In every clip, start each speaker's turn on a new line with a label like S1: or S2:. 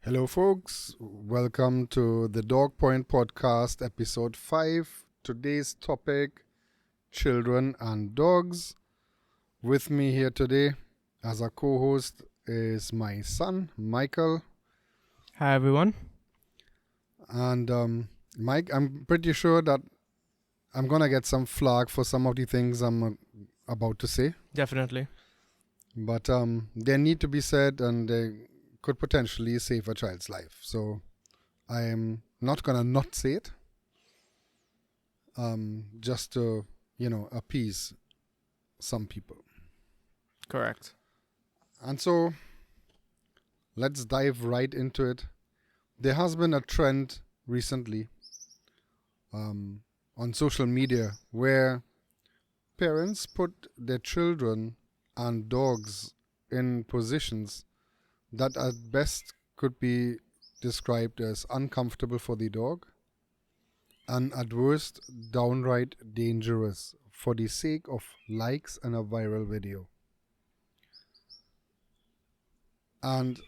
S1: Hello, folks. Welcome to the Dogpoint podcast, episode 5. Today's topic, children and dogs. With me here today as a co-host is my son, Michael.
S2: Hi, everyone.
S1: And Mike, I'm pretty sure that I'm going to get some flag for some of the things I'm about to say.
S2: Definitely.
S1: But they need to be said and they could potentially save a child's life. So I am not going to not say it. Just to, appease some people.
S2: Correct.
S1: And so let's dive right into it. There has been a trend recently on social media where parents put their children and dogs in positions that at best could be described as uncomfortable for the dog and at worst downright dangerous for the sake of likes and a viral video. And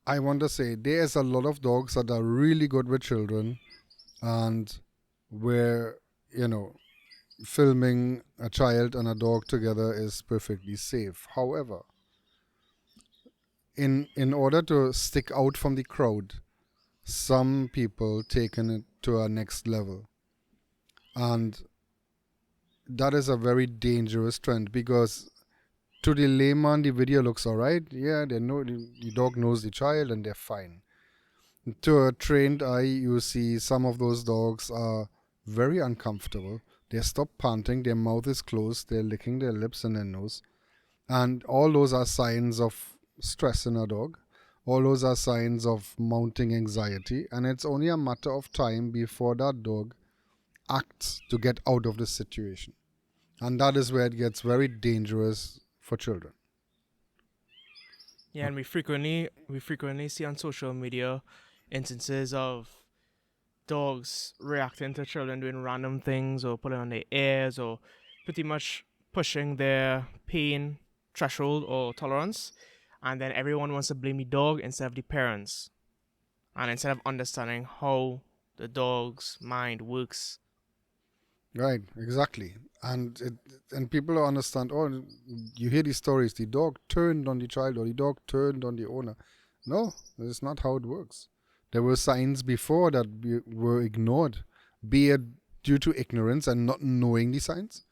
S1: I want to say there's a lot of dogs that are really good with children and where, filming a child and a dog together is perfectly safe. However, in order to stick out from the crowd, some people taken it to a next level. And that is a very dangerous trend because to the layman, the video looks all right. Yeah, they know the dog knows the child and they're fine. To a trained eye, you see some of those dogs are very uncomfortable. They stop panting, their mouth is closed, they're licking their lips and their nose. And all those are signs of stress in a dog. All those are signs of mounting anxiety. And it's only a matter of time before that dog acts to get out of the situation. And that is where it gets very dangerous for children.
S2: Yeah, and we frequently see on social media instances of dogs reacting to children doing random things or pulling on their ears or pretty much pushing their pain threshold or tolerance, and then everyone wants to blame the dog instead of the parents, and instead of understanding how the dog's mind works.
S1: Right, exactly. And people don't understand, oh, you hear these stories, the dog turned on the child or the dog turned on the owner. No, that's not how it works. There were signs before that were ignored, be it due to ignorance and not knowing the signs,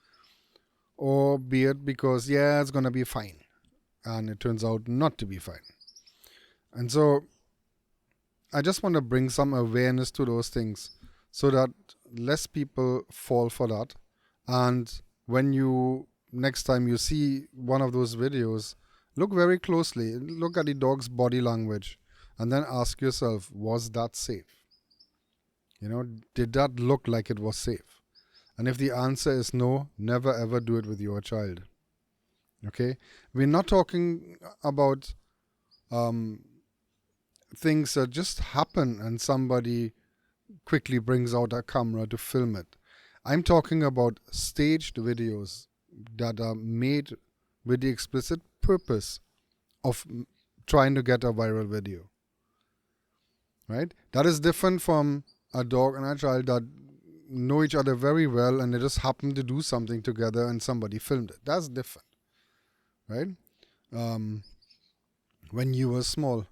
S1: or be it because, yeah, it's going to be fine. And it turns out not to be fine. And so I just want to bring some awareness to those things so that less people fall for that. And when you, next time you see one of those videos, look very closely, look at the dog's body language, and then ask yourself, was that safe? Did that look like it was safe? And if the answer is no, never ever do it with your child. Okay? We're not talking about things that just happen and somebody quickly brings out a camera to film it. I'm talking about staged videos that are made with the explicit purpose of trying to get a viral video. Right? That is different from a dog and a child that know each other very well and they just happen to do something together and somebody filmed it. That's different. Right? When you were small,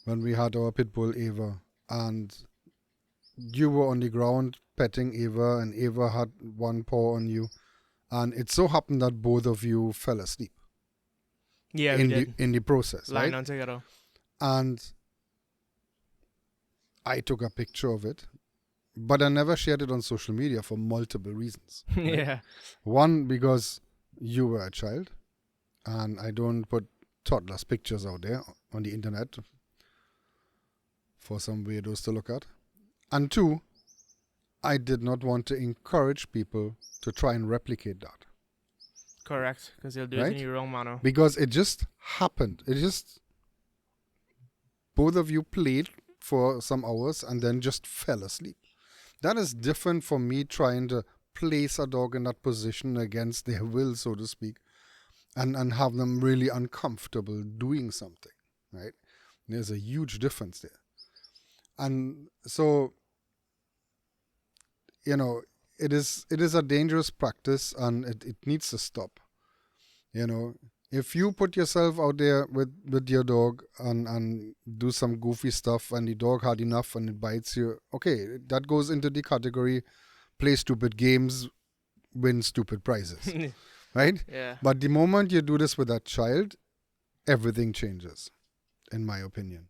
S1: when we had our pit bull Ava, and you were on the ground petting Ava, and Ava had one paw on you, and it so happened that both of you fell asleep.
S2: Yeah,
S1: in the process,
S2: lying
S1: right?
S2: on together.
S1: And I took a picture of it, but I never shared it on social media for multiple reasons. Right?
S2: Yeah.
S1: One, because you were a child, and I don't put toddlers' pictures out there on the internet for some weirdos to look at. And two, I did not want to encourage people to try and replicate that.
S2: Correct, because they'll do
S1: Right?
S2: it in the wrong manner.
S1: Because it just happened. Both of you played for some hours and then just fell asleep. That is different from me trying to place a dog in that position against their will, so to speak, and have them really uncomfortable doing something, right? There's a huge difference there. And so, it is a dangerous practice, and it needs to stop. If you put yourself out there with your dog and do some goofy stuff, and the dog had enough and it bites you, okay, that goes into the category play stupid games, win stupid prizes, right?
S2: Yeah.
S1: But the moment you do this with a child, everything changes, in my opinion,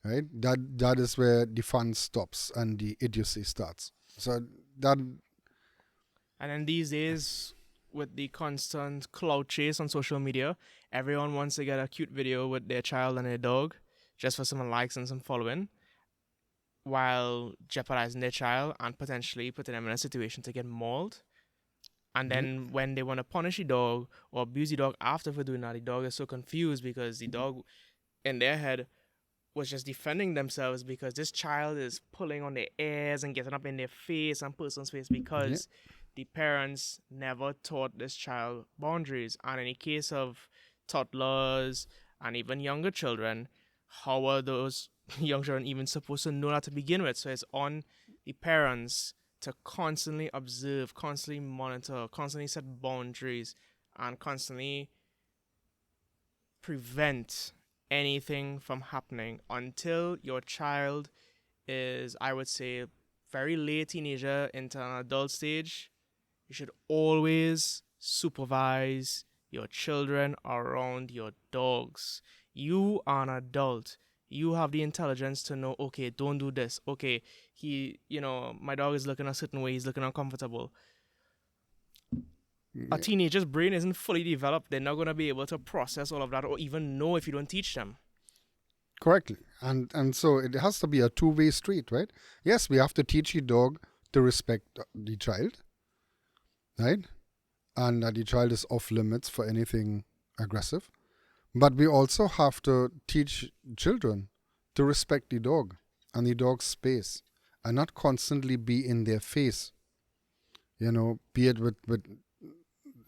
S1: right? That is where the fun stops and the idiocy starts. So that
S2: And then these days, with the constant clout chase on social media, everyone wants to get a cute video with their child and their dog just for some likes and some following, while jeopardizing their child and potentially putting them in a situation to get mauled. And then when they want to punish the dog or abuse the dog after for doing that, the dog is so confused because the dog in their head was just defending themselves because this child is pulling on their ears and getting up in their face and person's face because the parents never taught this child boundaries. And in the case of toddlers and even younger children, how are those young children even supposed to know that to begin with? So it's on the parents to constantly observe, constantly monitor, constantly set boundaries, and constantly prevent anything from happening until your child is, I would say, very late teenager into an adult stage. You should always supervise your children around your dogs. You are an adult. You have the intelligence to know, okay, don't do this. Okay, my dog is looking a certain way, he's looking uncomfortable. A teenager's brain isn't fully developed. They're not going to be able to process all of that or even know if you don't teach them.
S1: correctly, and so it has to be a two-way street, right? Yes, we have to teach the dog to respect the child, right? And that the child is off limits for anything aggressive. But we also have to teach children to respect the dog and the dog's space and not constantly be in their face, be it with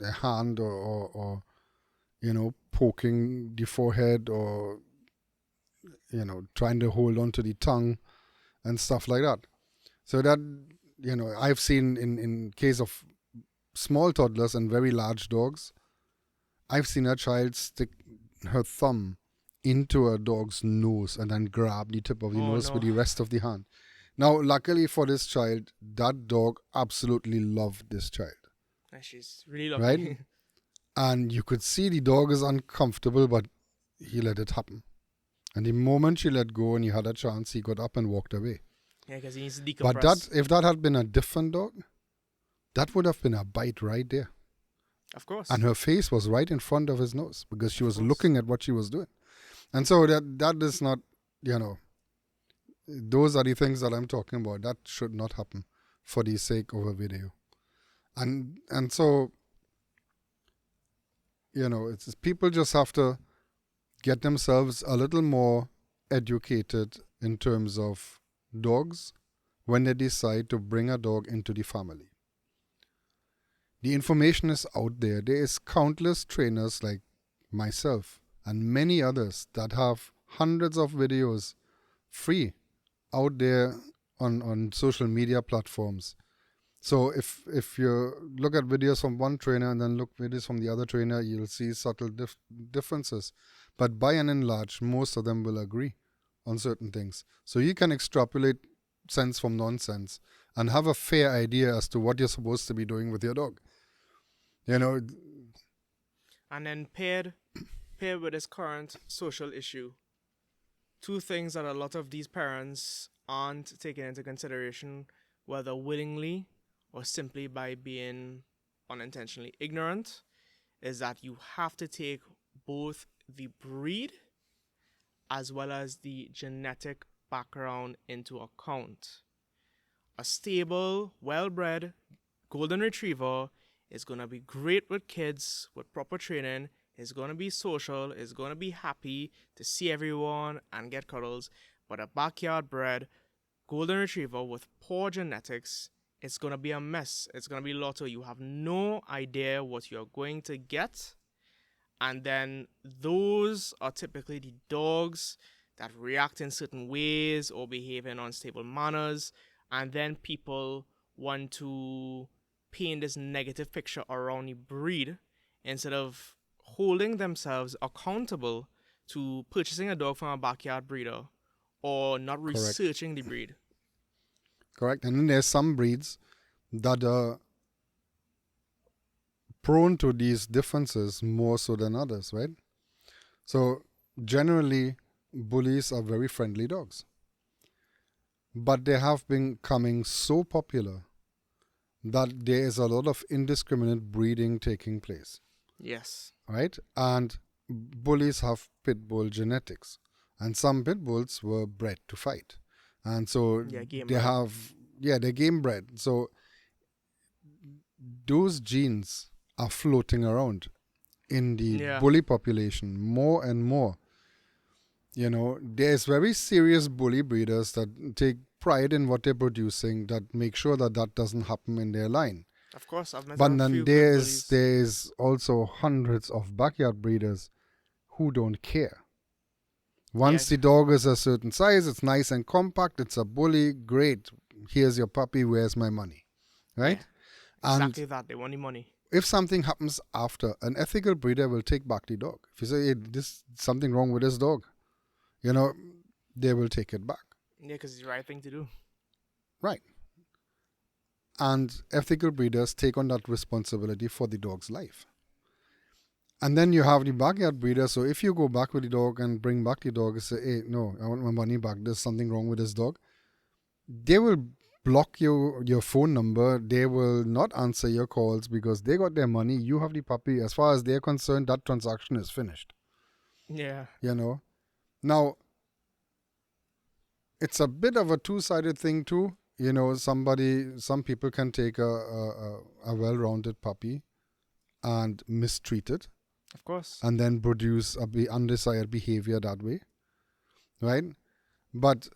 S1: a hand or poking the forehead or, trying to hold on to the tongue and stuff like that. So that, I've seen in case of small toddlers and very large dogs, I've seen a child stick her thumb into a dog's nose and then grab the tip of the nose with the rest of the hand. Now, luckily for this child, that dog absolutely loved this child.
S2: And she's really lucky.
S1: Right? And you could see the dog is uncomfortable, but he let it happen. And the moment she let go and he had a chance, he got up and walked away.
S2: Yeah, because he needs to decompress.
S1: But if that had been a different dog, that would have been a bite right there.
S2: Of course.
S1: And her face was right in front of his nose because she was looking at what she was doing. And so that is not, those are the things that I'm talking about. That should not happen for the sake of a video. And so, it's people just have to get themselves a little more educated in terms of dogs when they decide to bring a dog into the family. The information is out there. There is countless trainers like myself and many others that have hundreds of videos free out there on social media platforms. So if you look at videos from one trainer and then look videos from the other trainer, you'll see subtle differences. But by and large, most of them will agree on certain things. So you can extrapolate sense from nonsense and have a fair idea as to what you're supposed to be doing with your dog.
S2: And then paired with this current social issue, two things that a lot of these parents aren't taking into consideration, whether willingly or simply by being unintentionally ignorant, is that you have to take both the breed as well as the genetic background into account. A stable, well-bred golden retriever is going to be great with kids with proper training, is going to be social, is going to be happy to see everyone and get cuddles. But a backyard bred golden retriever with poor genetics, it's going to be a mess. It's going to be lotto. You have no idea what you're going to get. And then those are typically the dogs that react in certain ways or behave in unstable manners, and then people want to paint this negative picture around the breed instead of holding themselves accountable to purchasing a dog from a backyard breeder or not
S1: Correct.
S2: researching the breed.
S1: Correct. And then there's some breeds that are prone to these differences more so than others, right? So generally, bullies are very friendly dogs. But they have been becoming so popular that there is a lot of indiscriminate breeding taking place,
S2: Yes.
S1: right? And bullies have pit bull genetics. And some pit bulls were bred to fight. And so
S2: Yeah, game
S1: they
S2: bred.
S1: have, they're game bred. So those genes are floating around in the
S2: Yeah.
S1: bully population more and more. There's very serious bully breeders that take pride in what they're producing, that make sure that that doesn't happen in their line.
S2: Of course, I've met
S1: But
S2: a
S1: then
S2: few good bullies.
S1: there's also hundreds of backyard breeders who don't care. Once
S2: Yeah.
S1: the dog is a certain size, it's nice and compact, it's a bully, great. Here's your puppy, where's my money? Right?
S2: Yeah, exactly that. They want the money.
S1: If something happens after, an ethical breeder will take back the dog. If you say, hey, this something wrong with this dog, they will take it back.
S2: Yeah, because it's the right thing to do.
S1: Right. And ethical breeders take on that responsibility for the dog's life. And then you have the backyard breeder. So if you go back with the dog and bring back the dog and say, hey, no, I want my money back. There's something wrong with this dog. They will block your phone number. They will not answer your calls because they got their money. You have the puppy. As far as they're concerned, that transaction is finished.
S2: Yeah.
S1: Now, it's a bit of a two-sided thing too. Some people can take a well-rounded puppy and mistreat it.
S2: Of course.
S1: And then produce undesired behavior that way, right? But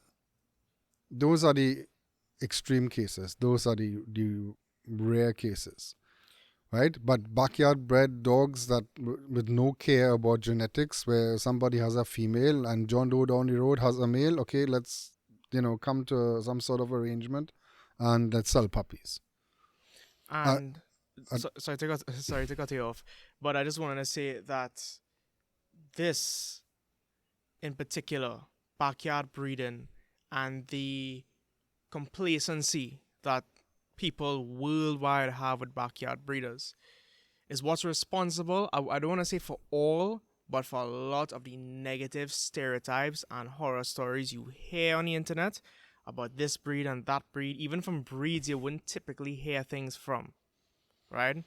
S1: those are the extreme cases. Those are the rare cases, right? But backyard bred dogs that with no care about genetics, where somebody has a female and John Doe down the road has a male. Okay, let's come to some sort of arrangement, and let's sell puppies.
S2: And sorry to cut you off, but I just wanted to say that this, in particular, backyard breeding and the complacency that people worldwide have with backyard breeders is what's responsible. I don't want to say for all, but for a lot of the negative stereotypes and horror stories you hear on the internet about this breed and that breed, even from breeds you wouldn't typically hear things from, right?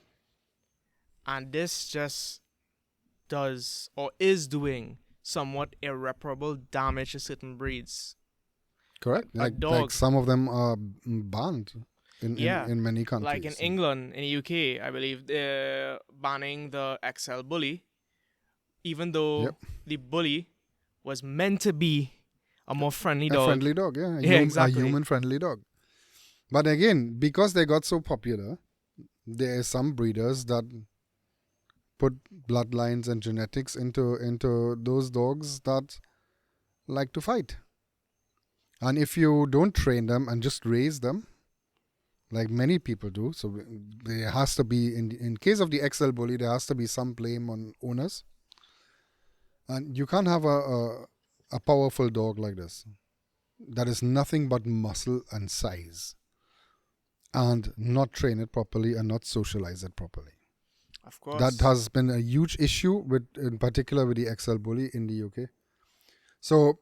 S2: And this just does or is doing somewhat irreparable damage to certain breeds.
S1: Correct.
S2: A
S1: Like
S2: dog.
S1: some of them are banned in many countries.
S2: Like in England, in the UK, I believe they're banning the XL bully, even though the bully was meant to be a more friendly dog.
S1: A friendly dog, yeah.
S2: Exactly.
S1: A human-friendly dog. But again, because they got so popular, there are some breeders that put bloodlines and genetics into those dogs that like to fight. And if you don't train them and just raise them, like many people do, so there has to be, in case of the XL bully, there has to be some blame on owners. And you can't have a powerful dog like this that is nothing but muscle and size and not train it properly and not socialize it properly.
S2: Of course.
S1: That has been a huge issue in particular with the XL bully in the UK. So,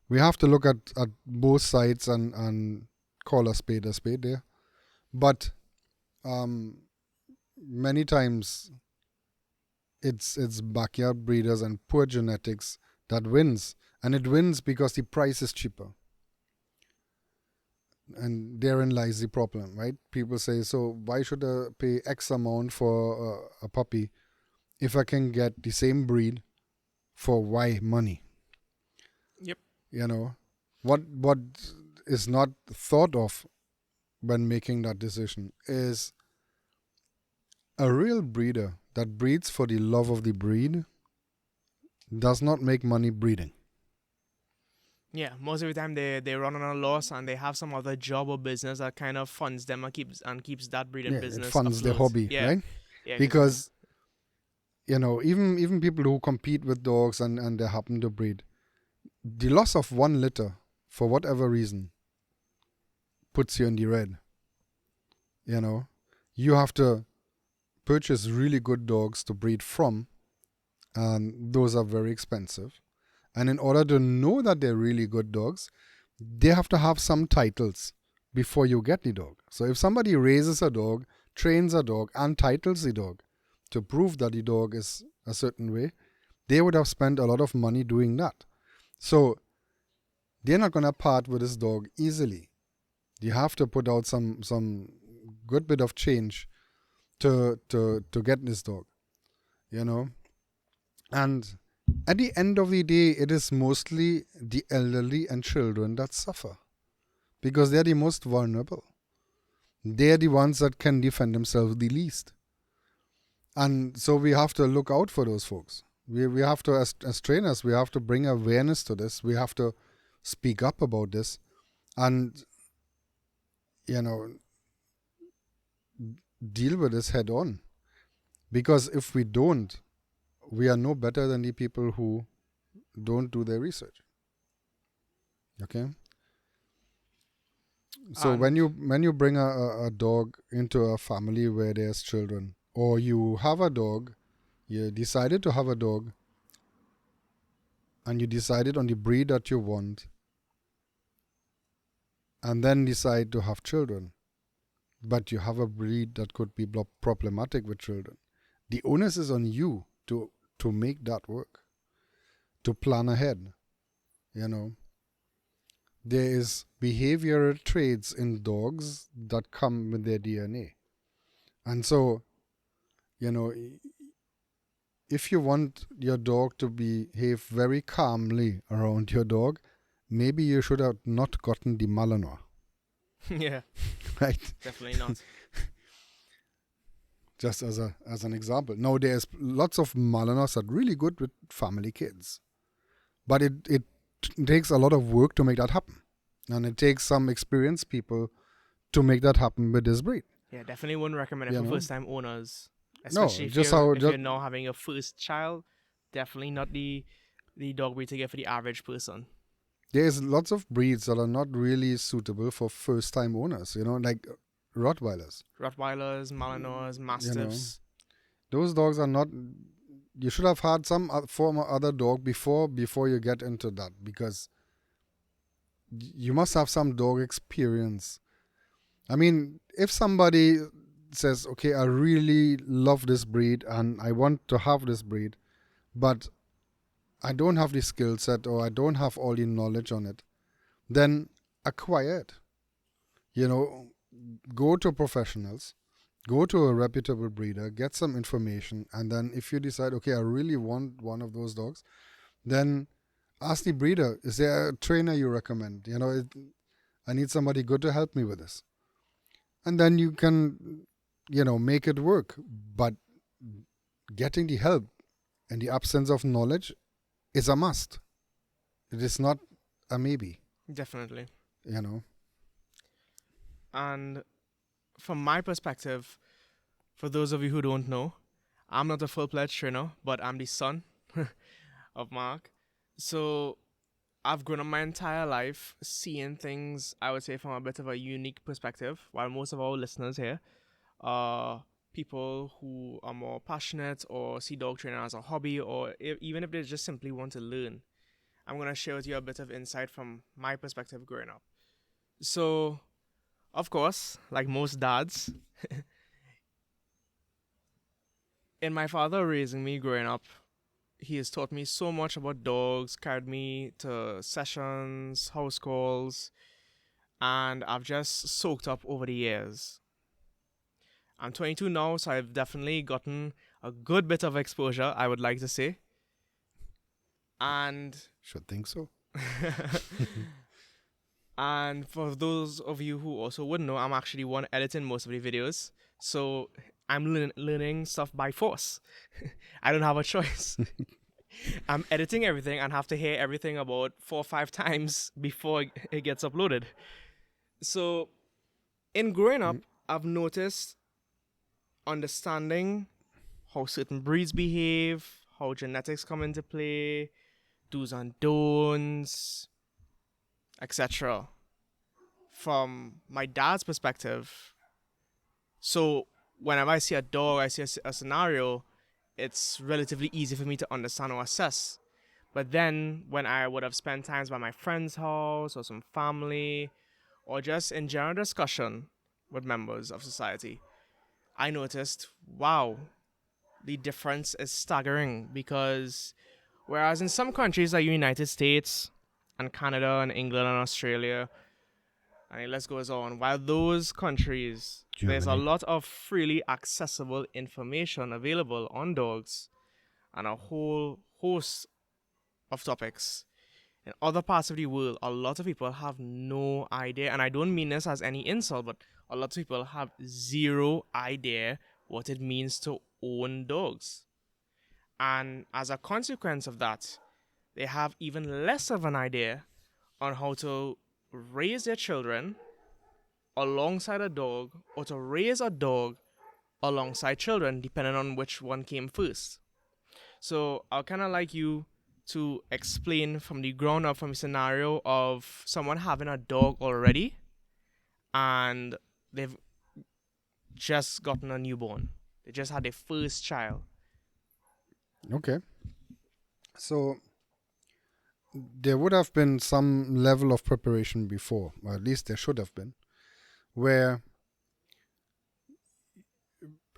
S1: we have to look at both sides and call a spade there. But many times it's backyard breeders and poor genetics that wins. And it wins because the price is cheaper. And therein lies the problem, right? People say, so why should I pay X amount for a puppy if I can get the same breed for Y money?
S2: Yep.
S1: What is not thought of when making that decision is a real breeder that breeds for the love of the breed does not make money breeding.
S2: Yeah, most of the time they run on a loss and they have some other job or business that kind of funds them and keeps that breeding
S1: Yeah, it
S2: business
S1: funds their
S2: afloat.
S1: hobby,
S2: Yeah,
S1: right?
S2: yeah, because
S1: Because even people who compete with dogs and they happen to breed, the loss of one litter for whatever reason puts you in the red. You know, you have to purchase really good dogs to breed from, and those are very expensive. And in order to know that they're really good dogs, they have to have some titles before you get the dog. So if somebody raises a dog, trains a dog, and titles the dog to prove that the dog is a certain way, they would have spent a lot of money doing that. So they're not going to part with this dog easily. You have to put out some good bit of change to get this dog, you know. And at the end of the day, it is mostly the elderly and children that suffer because they're the most vulnerable. They're the ones that can defend themselves the least. And so we have to look out for those folks. We have to, as trainers, we have to bring awareness to this. We have to speak up about this and, you know, deal with this head on. Because if we don't, we are no better than the people who don't do their research. Okay? So
S2: and
S1: when you bring a dog into a family where there's children, or you have a dog, you decided to have a dog, and you decided on the breed that you want, and then decide to have children, but you have a breed that could be problematic with children, the onus is on you to make that work, to plan ahead. You know, there is behavioral traits in dogs that come with their DNA, and so, you know, if you want your dog to behave very calmly around your dog, maybe you should have not gotten the Malinois,
S2: yeah,
S1: right?
S2: definitely not.
S1: Just as an example. Now there's lots of Malinois that are really good with family kids, but it takes a lot of work to make that happen, and it takes some experienced people to make that happen with this breed.
S2: Yeah, definitely wouldn't recommend it
S1: You
S2: for
S1: know,
S2: first time owners,
S1: no,
S2: especially
S1: just how
S2: if
S1: just
S2: you're now having a first child. Definitely not the dog breed to get for the average person.
S1: there's lots of breeds that are not really suitable for first time owners. You know, like Rottweilers.
S2: Rottweilers, Malinois,
S1: You know,
S2: Mastiffs.
S1: those dogs are not. You should have had some form or other dog before you get into that, because you must have some dog experience. I mean, if somebody says, okay, I really love this breed and I want to have this breed, but I don't have the skill set or I don't have all the knowledge on it, then acquire it. You know, go to professionals, go to a reputable breeder, get some information, and then if you decide, okay, I really want one of those dogs, then ask the breeder, is there a trainer you recommend? You know, I need somebody good to help me with this. And then you can, you know, make it work. But getting the help in the absence of knowledge is a must. It is not a maybe,
S2: Definitely.
S1: you know.
S2: And from my perspective, for those of you who don't know, I'm not a full-fledged trainer, but I'm the son of Mark. So I've grown up my entire life seeing things, I would say, from a bit of a unique perspective, while most of our listeners here are people who are more passionate or see dog training as a hobby, or even if they just simply want to learn. I'm going to share with you a bit of insight from my perspective growing up. So, of course, like most dads, in my father raising me growing up, he has taught me so much about dogs, carried me to sessions, house calls, and I've just soaked up over the years. I'm 22 now, so I've definitely gotten a good bit of exposure, I would like to say. And
S1: Should think so.
S2: and for those of you who also wouldn't know, I'm actually one editing most of the videos, so I'm learning stuff by force. I don't have a choice. I'm editing everything and have to hear everything about 4 or 5 times before it gets uploaded. So, in growing up, I've noticed understanding how certain breeds behave, how genetics come into play, do's and don'ts, etc. From my dad's perspective. So, whenever I see a dog, I see a scenario, it's relatively easy for me to understand or assess. But then, when I would have spent times by my friend's house or some family, or just in general discussion with members of society, I noticed, wow, the difference is staggering because whereas in some countries like United States and Canada and England and Australia, and let's go on, while those countries there's a
S1: Germany.
S2: lot of freely accessible information available on dogs and a whole host of topics. In other parts of the world, a lot of people have no idea, and I don't mean this as any insult, but a lot of people have zero idea what it means to own dogs. And as a consequence of that, they have even less of an idea on how to raise their children alongside a dog or to raise a dog alongside children, depending on which one came first. So I'll kind of like you to explain from the ground up from a scenario of someone having a dog already and they've just gotten a newborn. They just had their first child.
S1: Okay. So there would have been some level of preparation before, or at least there should have been, where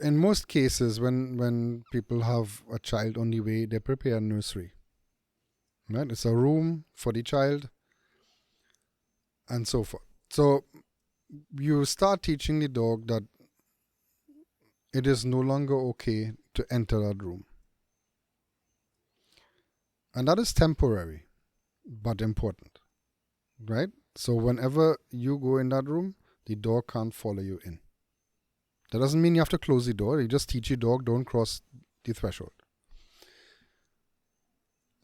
S1: in most cases when people have a child on the way, they prepare a nursery. Right? It's a room for the child and so forth. So you start teaching the dog that it is no longer okay to enter that room. And that is temporary, but important. Right? So whenever you go in that room, the dog can't follow you in. That doesn't mean you have to close the door. You just teach your dog, don't cross the threshold.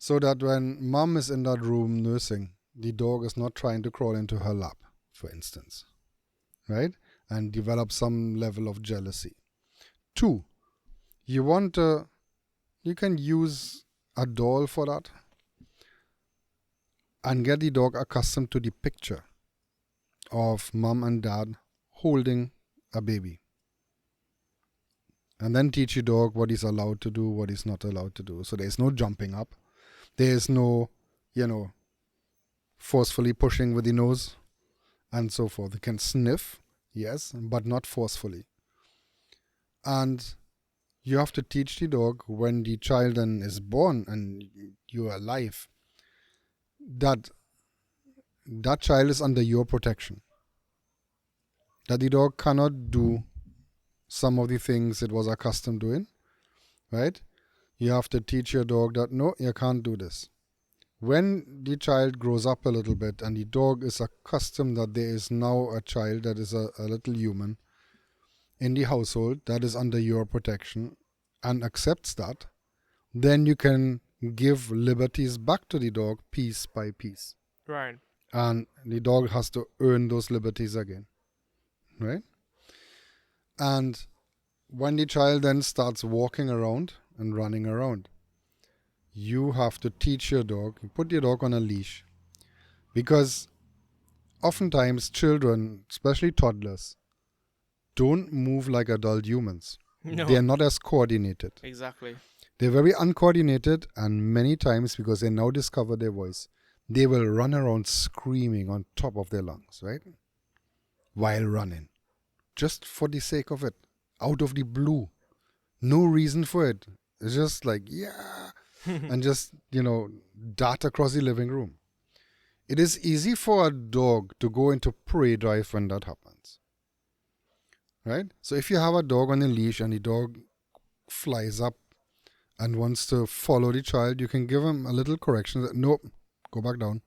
S1: So that when mom is in that room nursing, the dog is not trying to crawl into her lap, for instance. Right? And develop some level of jealousy. 2, you can use a doll for that and get the dog accustomed to the picture of mom and dad holding a baby. And then teach your dog what he's allowed to do, what he's not allowed to do. So there's no jumping up. There's no, forcefully pushing with the nose and so forth. They can sniff, yes, but not forcefully. And you have to teach the dog when the child then is born and you're alive, that child is under your protection. That the dog cannot do some of the things it was accustomed doing, right? You have to teach your dog that, no, you can't do this. When the child grows up a little bit and the dog is accustomed that there is now a child that is a little human in the household that is under your protection and accepts that, then you can give liberties back to the dog piece by piece.
S2: Right.
S1: And the dog has to earn those liberties again, right? And when the child then starts walking around and running around, you have to teach your dog, put your dog on a leash. Because oftentimes children, especially toddlers, don't move like adult humans.
S2: No.
S1: They are not as coordinated.
S2: Exactly.
S1: They're very uncoordinated, and many times, because they now discover their voice, they will run around screaming on top of their lungs, right? While running. Just for the sake of it. Out of the blue. No reason for it. It's just like, yeah. And just, dart across the living room. It is easy for a dog to go into prey drive when that happens. Right? So if you have a dog on a leash and the dog flies up and wants to follow the child, you can give him a little correction that, nope, go back down.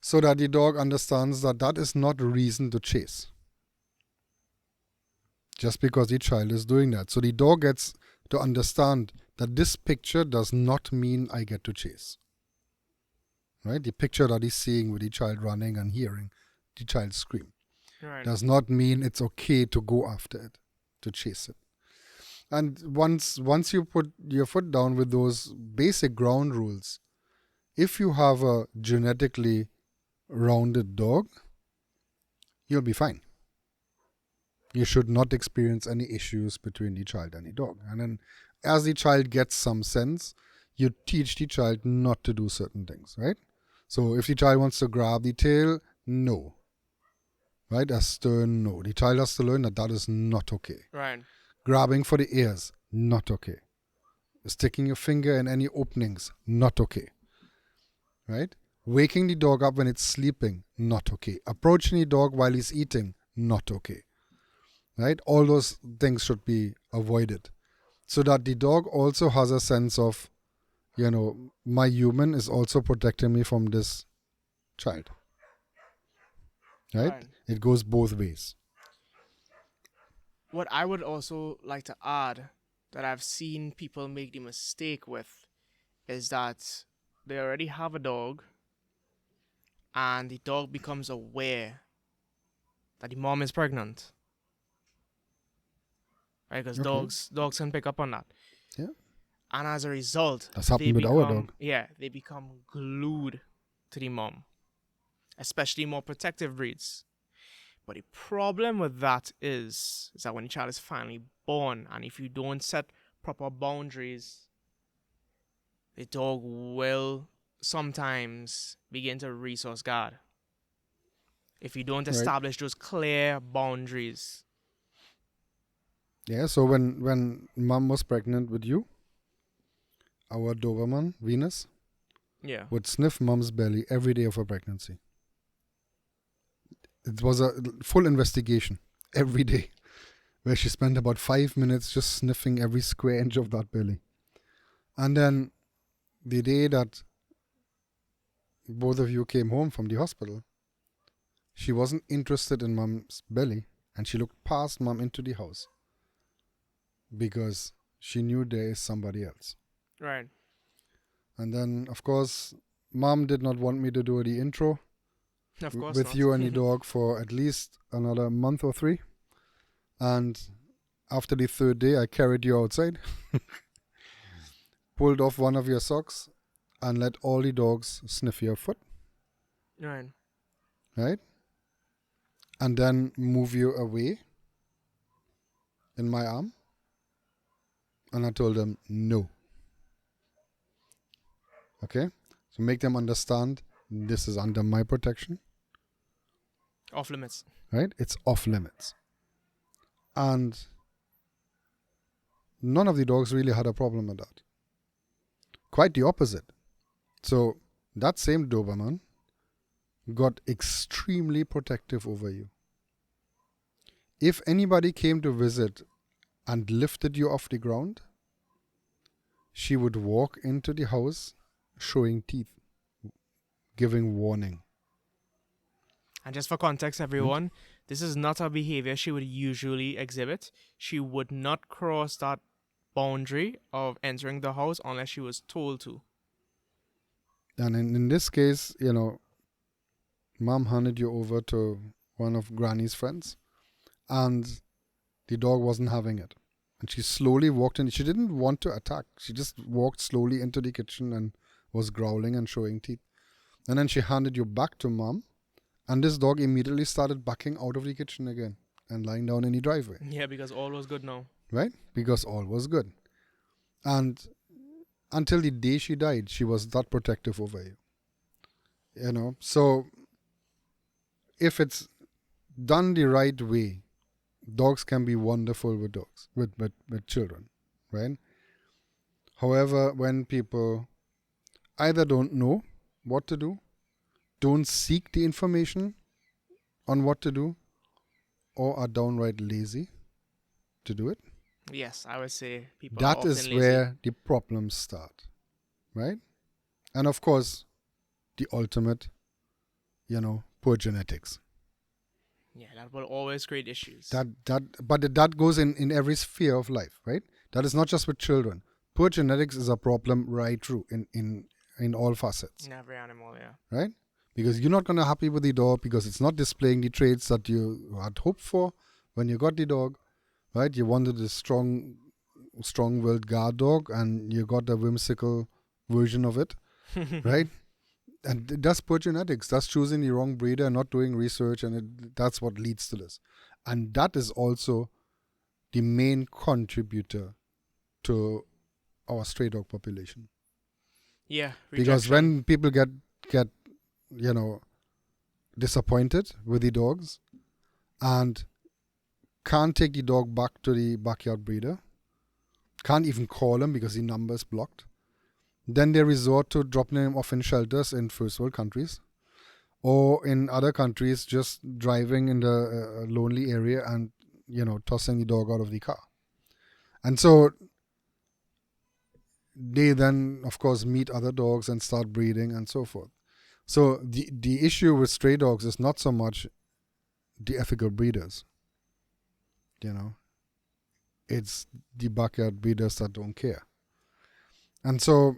S1: So that the dog understands that that is not a reason to chase. Just because the child is doing that. So the dog gets to understand that this picture does not mean I get to chase. Right? The picture that he's seeing with the child running and hearing the child scream
S2: Right.
S1: does not mean it's okay to go after it, to chase it. And once you put your foot down with those basic ground rules, if you have a genetically rounded dog, you'll be fine. You should not experience any issues between the child and the dog. And then as the child gets some sense, you teach the child not to do certain things, right? So if the child wants to grab the tail, no. Right? A stern no. The child has to learn that that is not okay.
S2: Right.
S1: Grabbing for the ears, not okay. Sticking your finger in any openings, not okay. Right? Waking the dog up when it's sleeping, not okay. Approaching the dog while he's eating, not okay. Right? All those things should be avoided. So that the dog also has a sense of, my human is also protecting me from this child. Right? It goes both ways.
S2: What I would also like to add that I've seen people make the mistake with is that they already have a dog and the dog becomes aware that the mom is pregnant. Right? Because dogs can pick up on that.
S1: Yeah.
S2: And as a result,
S1: that's happened with our dog.
S2: Yeah, they become glued to the mom, especially more protective breeds. But the problem with that is that when the child is finally born, and if you don't set proper boundaries, the dog will sometimes begin to resource guard. If you don't establish those clear boundaries.
S1: Yeah, so when mom was pregnant with you, our Doberman, Venus, would sniff mom's belly every day of her pregnancy. It was a full investigation every day, where she spent about 5 minutes just sniffing every square inch of that belly. And then the day that both of you came home from the hospital, she wasn't interested in mom's belly, and she looked past mom into the house because she knew there is somebody else.
S2: Right.
S1: And then, of course, mom did not want me to do the intro with you and the dog for at least another month or 3. And after the 3rd day, I carried you outside, pulled off one of your socks, and let all the dogs sniff your foot.
S2: Right.
S1: Right? And then move you away in my arm. And I told them, no. Okay? So make them understand this is under my protection.
S2: Off limits.
S1: Right? It's off limits. And none of the dogs really had a problem with that. Quite the opposite. So that same Doberman got extremely protective over you. If anybody came to visit and lifted you off the ground, she would walk into the house showing teeth, giving warning.
S2: And just for context, everyone, this is not a behavior she would usually exhibit. She would not cross that boundary of entering the house unless she was told to.
S1: And in this case, mom handed you over to one of Granny's friends, and the dog wasn't having it. And she slowly walked in. She didn't want to attack. She just walked slowly into the kitchen and was growling and showing teeth. And then she handed you back to mom. And this dog immediately started backing out of the kitchen again and lying down in the driveway.
S2: Yeah, because all was good now.
S1: Right? Because all was good. And until the day she died, she was that protective over you. So if it's done the right way, dogs can be wonderful with dogs, with children, right? However, when people either don't know what to do, don't seek the information on what to do, or are downright lazy to do it.
S2: Yes, I would say people
S1: that
S2: are often
S1: is
S2: lazy.
S1: where the problems start, right? And of course, the ultimate, poor genetics.
S2: Yeah, that will always create issues.
S1: But that goes in every sphere of life, right? That is not just with children. poor genetics is a problem right through in all facets,
S2: In every animal, yeah.
S1: right? Because you're not going to happy with the dog because it's not displaying the traits that you had hoped for when you got the dog, right? You wanted a strong-willed guard dog, and you got a whimsical version of it, right? And that's poor genetics. That's choosing the wrong breeder and not doing research, and that's what leads to this. And that is also the main contributor to our stray dog population.
S2: Yeah,
S1: Because
S2: rejection.
S1: when people get disappointed with the dogs and can't take the dog back to the backyard breeder, can't even call him because the number is blocked, then they resort to dropping him off in shelters in first world countries, or in other countries just driving in the lonely area and tossing the dog out of the car. And so they then of course meet other dogs and start breeding and so forth. So the issue with stray dogs is not so much the ethical breeders, it's the backyard breeders that don't care. And so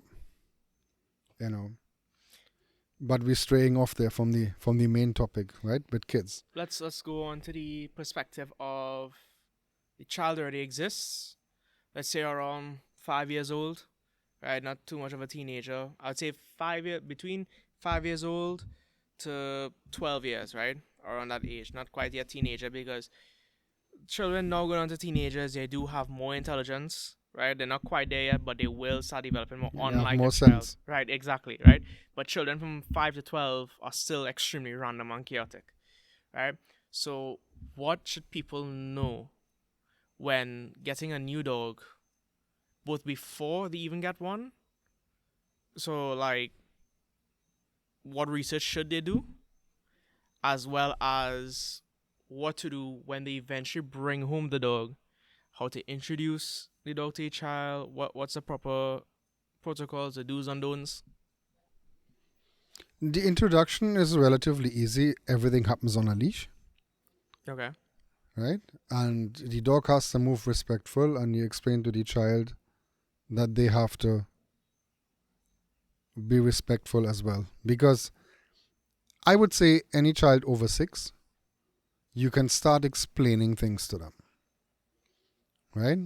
S1: but we're straying off there from the main topic, right, with kids.
S2: Let's go on to the perspective of the child already exists. Let's say around 5 years old, right? Not too much of a teenager. I'd say between 5 years old to 12 years, right? Around that age. Not quite yet teenager, because children now going on to teenagers, they do have more intelligence, right? They're not quite there yet, but they will start developing more,
S1: They have
S2: unlike a
S1: more
S2: child.
S1: sense.
S2: Right, exactly, right? But children from 5 to 12 are still extremely random and chaotic, right? So what should people know when getting a new dog, both before they even get one? So, like, what research should they do, as well as what to do when they eventually bring home the dog, how to introduce the dog to a child, what's the proper protocols, the do's and don'ts?
S1: The introduction is relatively easy. Everything happens on a leash,
S2: Okay.
S1: right? And the dog has to move respectful, and you explain to the child that they have to be respectful as well. Because I would say any child over 6, you can start explaining things to them, right?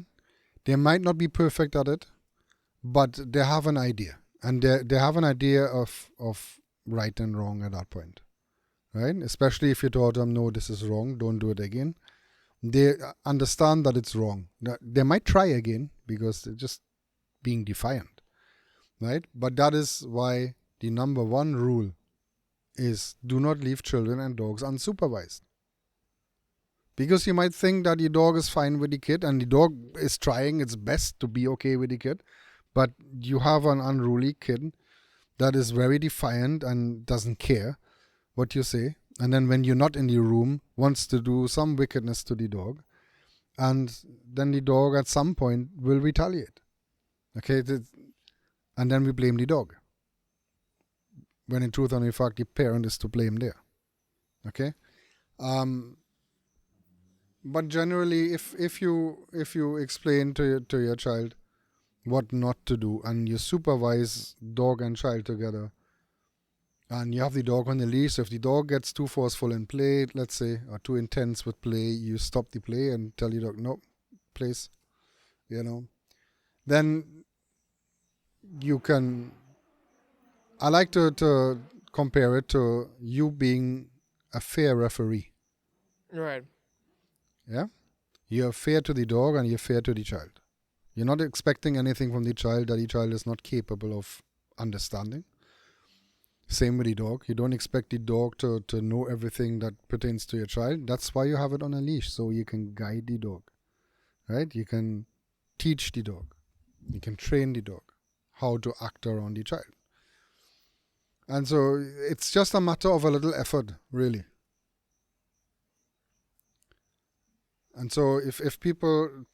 S1: They might not be perfect at it, but they have an idea, and they have an idea of right and wrong at that point, right? Especially if you taught them, no, this is wrong, don't do it again. They understand that it's wrong. They might try again because they're just being defiant, right? But that is why the number one rule is do not leave children and dogs unsupervised. Because you might think that your dog is fine with the kid and the dog is trying its best to be okay with the kid, but you have an unruly kid that is very defiant and doesn't care what you say, and then when you're not in the room wants to do some wickedness to the dog, and then the dog at some point will retaliate. Okay, and then we blame the dog, when in truth and in fact the parent is to blame there. Okay, but generally, if you explain to your child what not to do, and you supervise dog and child together, and you have the dog on the leash, so if the dog gets too forceful in play, let's say, or too intense with play, you stop the play and tell your dog, no, place, then you can, I like to compare it to you being a fair referee.
S2: Right.
S1: Yeah, you're fair to the dog and you're fair to the child. You're not expecting anything from the child that the child is not capable of understanding. Same with the dog. You don't expect the dog to know everything that pertains to your child. That's why you have it on a leash, so you can guide the dog, right? You can teach the dog. You can train the dog how to act around the child. And so it's just a matter of a little effort, really. And so if people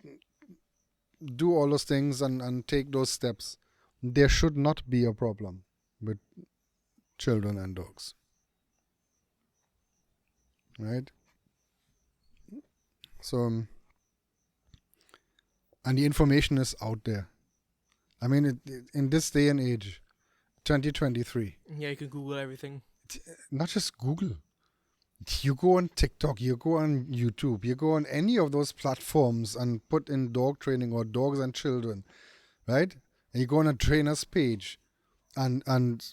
S1: do all those things and take those steps, there should not be a problem with children and dogs. Right? So, and the information is out there. I mean, in this day and age, 2023,
S2: Yeah, you can Google everything.
S1: not just Google. You go on TikTok, you go on YouTube, you go on any of those platforms and put in dog training or dogs and children, right? And you go on a trainer's page and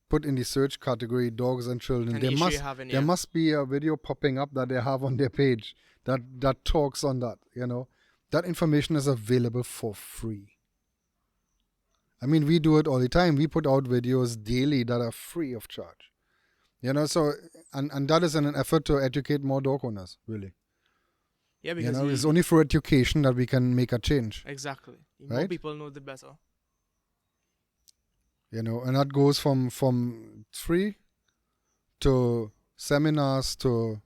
S1: put in the search category dogs and children.
S2: And the issue you have in
S1: There must be a video popping up that they have on their page that talks on that, you know. That information is available for free. I mean, we do it all the time. We put out videos daily that are free of charge. You know, so and that is in an effort to educate more dog owners, really.
S2: Yeah, because
S1: you know, it's only through education that we can make a change.
S2: Exactly. The more
S1: right?
S2: people know, the better.
S1: You know, and that goes from free to seminars to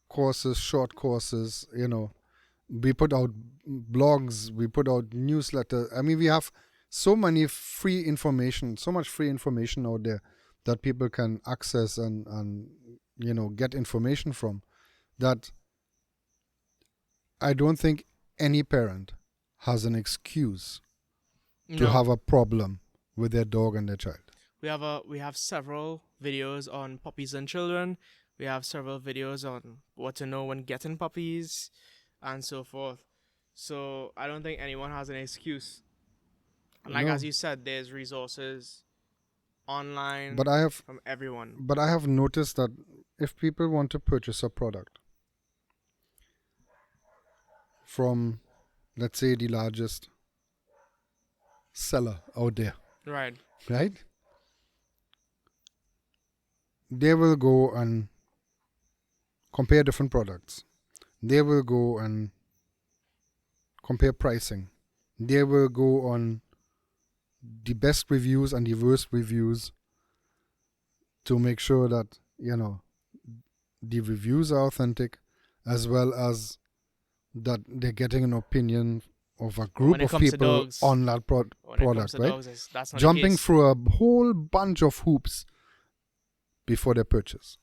S1: courses, short courses. You know, we put out blogs, we put out newsletters. I mean, we have so many free information, so much free information out there that people can access and you know, get information from, that I don't think any parent has an excuse to
S2: No.
S1: have a problem with their dog and their child.
S2: We have several videos on puppies and children. We have several videos on what to know when getting puppies and so forth. So I don't think anyone has an excuse. And like
S1: No.
S2: as you said, there's resources online
S1: But I have
S2: from everyone.
S1: But I have noticed that if people want to purchase a product from, let's say, the largest seller out there,
S2: Right.
S1: right? They will go and compare different products. They will go and compare pricing. They will go on the best reviews and the worst reviews to make sure that, you know, the reviews are authentic, as well as that they're getting an opinion of a group
S2: When it
S1: of
S2: comes to
S1: people
S2: dogs-
S1: on that
S2: When it comes
S1: product,
S2: to
S1: right?
S2: dogs, that's not the
S1: Jumping
S2: case.
S1: through a whole bunch of hoops before they purchase.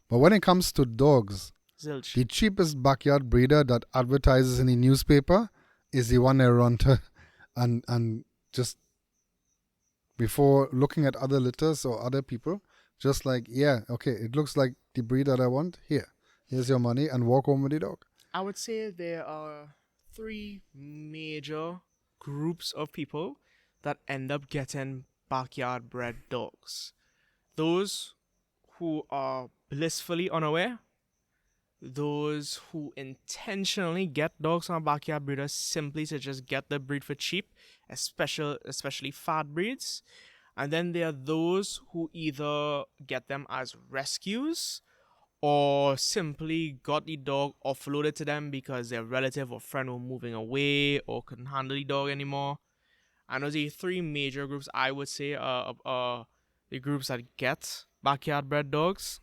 S1: But when it comes to dogs,
S2: Zilch.
S1: the cheapest backyard breeder that advertises in the newspaper is the one they run to and just before looking at other litters or other people, just like, yeah, okay, it looks like the breed that I want. Here's your money, and walk home with the dog.
S2: I would say there are three major groups of people that end up getting backyard bred dogs. Those who are blissfully unaware, those who intentionally get dogs from backyard breeders simply to just get the breed for cheap, especially fat breeds. And then there are those who either get them as rescues or simply got the dog offloaded to them because their relative or friend were moving away or couldn't handle the dog anymore. And those are the three major groups I would say are the groups that get backyard bred dogs.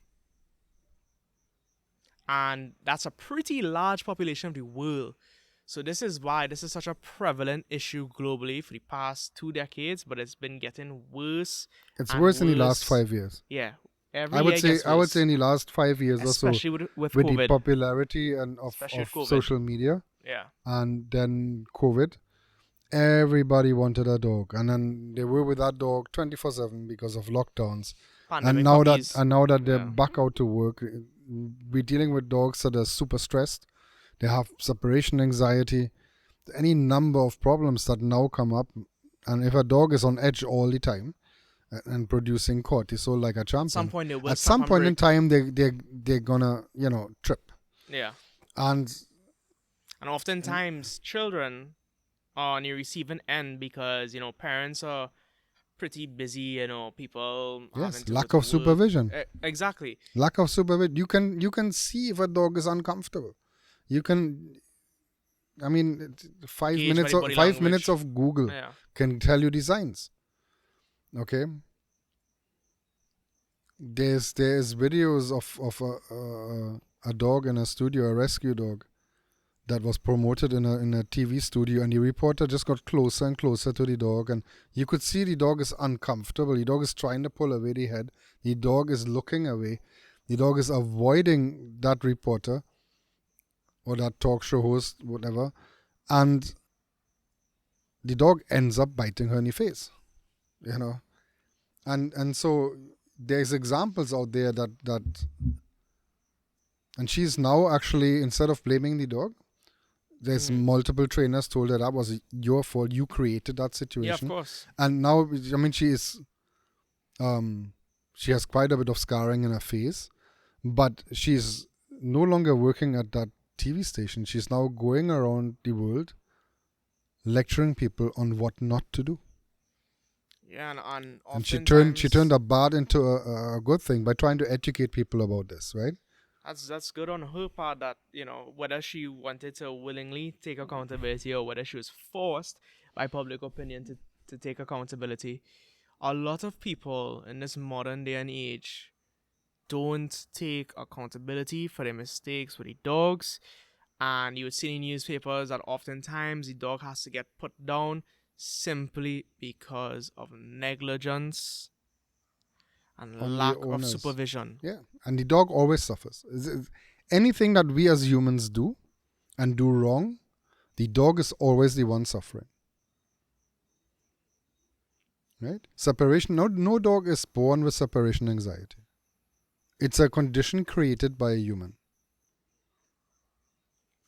S2: And that's a pretty large population of the world. So this is why this is such a prevalent issue globally for the past 2 decades, but it's been getting worse.
S1: It's
S2: and
S1: worse in the last
S2: worse.
S1: 5 years.
S2: Yeah. Every
S1: I
S2: year
S1: would
S2: it
S1: say
S2: gets worse.
S1: in the last 5 years or so,
S2: Especially with
S1: with
S2: COVID.
S1: the popularity and of
S2: Especially with COVID.
S1: social media
S2: Yeah.
S1: and then COVID, everybody wanted a dog, and then they were with that dog 24/7 because of lockdowns.
S2: Pandemic
S1: And now
S2: puppies.
S1: that they're
S2: Yeah.
S1: back out to work, we're dealing with dogs that are super stressed. They have separation anxiety, any number of problems that now come up. And if a dog is on edge all the time and producing cortisol like a champion,
S2: At some point they will
S1: at
S2: stop
S1: some
S2: and
S1: point in
S2: break.
S1: time they're gonna, you know, trip.
S2: Yeah.
S1: And
S2: And oftentimes children are on the receiving end because, parents are pretty busy, people having
S1: yes,
S2: to
S1: lack
S2: go
S1: of
S2: to work.
S1: supervision.
S2: Exactly.
S1: Lack of supervision. You can see if a dog is uncomfortable. You can, I mean, five
S2: Gauge
S1: minutes
S2: by
S1: of
S2: the body
S1: 5 minutes
S2: language.
S1: of Google
S2: Yeah.
S1: can tell you the signs. Okay. There's videos of a dog in a studio, a rescue dog, that was promoted in a TV studio, and the reporter just got closer and closer to the dog, and you could see the dog is uncomfortable. The dog is trying to pull away the head. The dog is looking away. The dog is avoiding that reporter or that talk show host, whatever. And the dog ends up biting her in the face, you know. And so there's examples out there that and she's now actually, instead of blaming the dog, there's multiple trainers told her that was your fault, you created that situation.
S2: Yeah, of course.
S1: And now, I mean, she has quite a bit of scarring in her face, but she's no longer working at that TV station. She's now going around the world lecturing people on what not to do.
S2: Yeah, and
S1: she turned a bad into a good thing by trying to educate people about this, right?
S2: That's good on her part, that, whether she wanted to willingly take accountability or whether she was forced by public opinion to take accountability. A lot of people in this modern day and age don't take accountability for their mistakes with the dogs. And you would see in newspapers that oftentimes the dog has to get put down simply because of negligence and lack of supervision.
S1: Yeah, and the dog always suffers. Anything that we as humans do and do wrong, the dog is always the one suffering. Right? Separation, no dog is born with separation anxiety. It's a condition created by a human.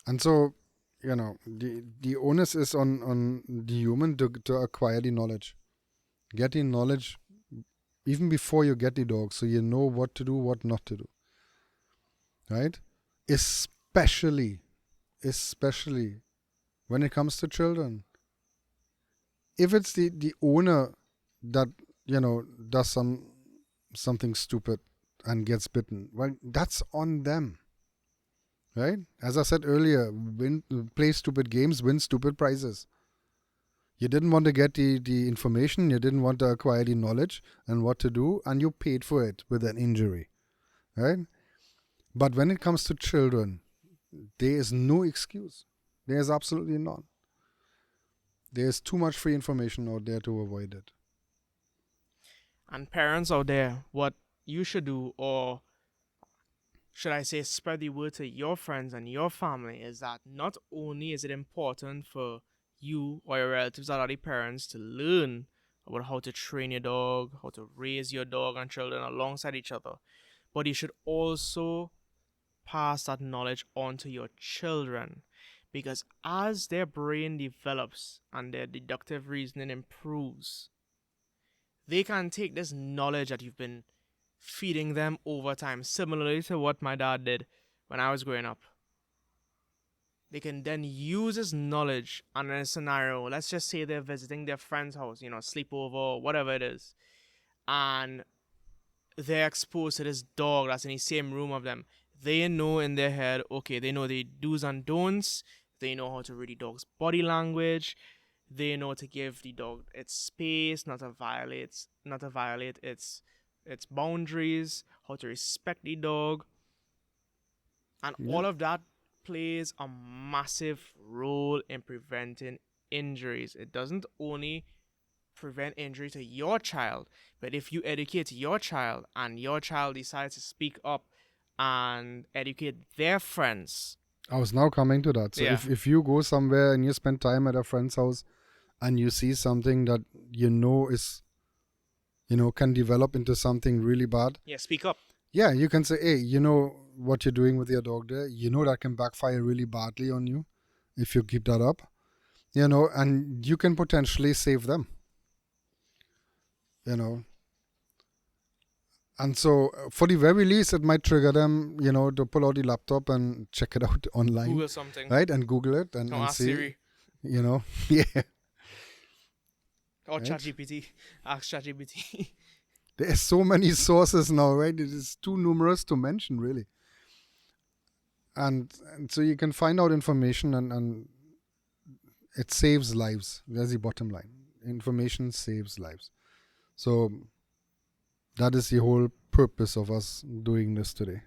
S1: And so, the onus is on the human to acquire the knowledge. Get the knowledge even before you get the dog, so you know what to do, what not to do. Right? Especially when it comes to children. If it's the owner that, does something stupid and gets bitten, well, that's on them. Right? As I said earlier, play stupid games, win stupid prizes. You didn't want to get the information, you didn't want to acquire the knowledge and what to do, and you paid for it with an injury. Right? But when it comes to children, there is no excuse. There is absolutely none. There is too much free information out there to avoid it.
S2: And parents out there, what you should do, or should I say spread the word to your friends and your family, is that not only is it important for you or your relatives that are the parents to learn about how to train your dog, how to raise your dog and children alongside each other, but you should also pass that knowledge on to your children, because as their brain develops and their deductive reasoning improves, they can take this knowledge that you've been feeding them over time, similarly to what my dad did when I was growing up. They can then use this knowledge on a scenario. Let's just say they're visiting their friend's house, sleepover or whatever it is, and they're exposed to this dog that's in the same room of them. They know in their head, okay, they know the do's and don'ts. They know how to read the dog's body language. They know to give the dog its space, not to violate its boundaries, how to respect the dog. And all of that plays a massive role in preventing injuries. It doesn't only prevent injury to your child, but if you educate your child and your child decides to speak up and educate their friends.
S1: I was now coming to that. So if you go somewhere and you spend time at a friend's house and you see something that is, can develop into something really bad.
S2: Yeah, speak up.
S1: Yeah, you can say, hey, what you're doing with your dog there, that can backfire really badly on you if you keep that up, and you can potentially save them, And so, for the very least, it might trigger them, to pull out the laptop and check it out online.
S2: Google something.
S1: Right? And Google it and
S2: ask
S1: see.
S2: Siri.
S1: Yeah.
S2: Or ChatGPT. Ask ChatGPT.
S1: There's so many sources now, right? It is too numerous to mention, really. And so you can find out information and it saves lives. That's the bottom line. Information saves lives. So that is the whole purpose of us doing this today.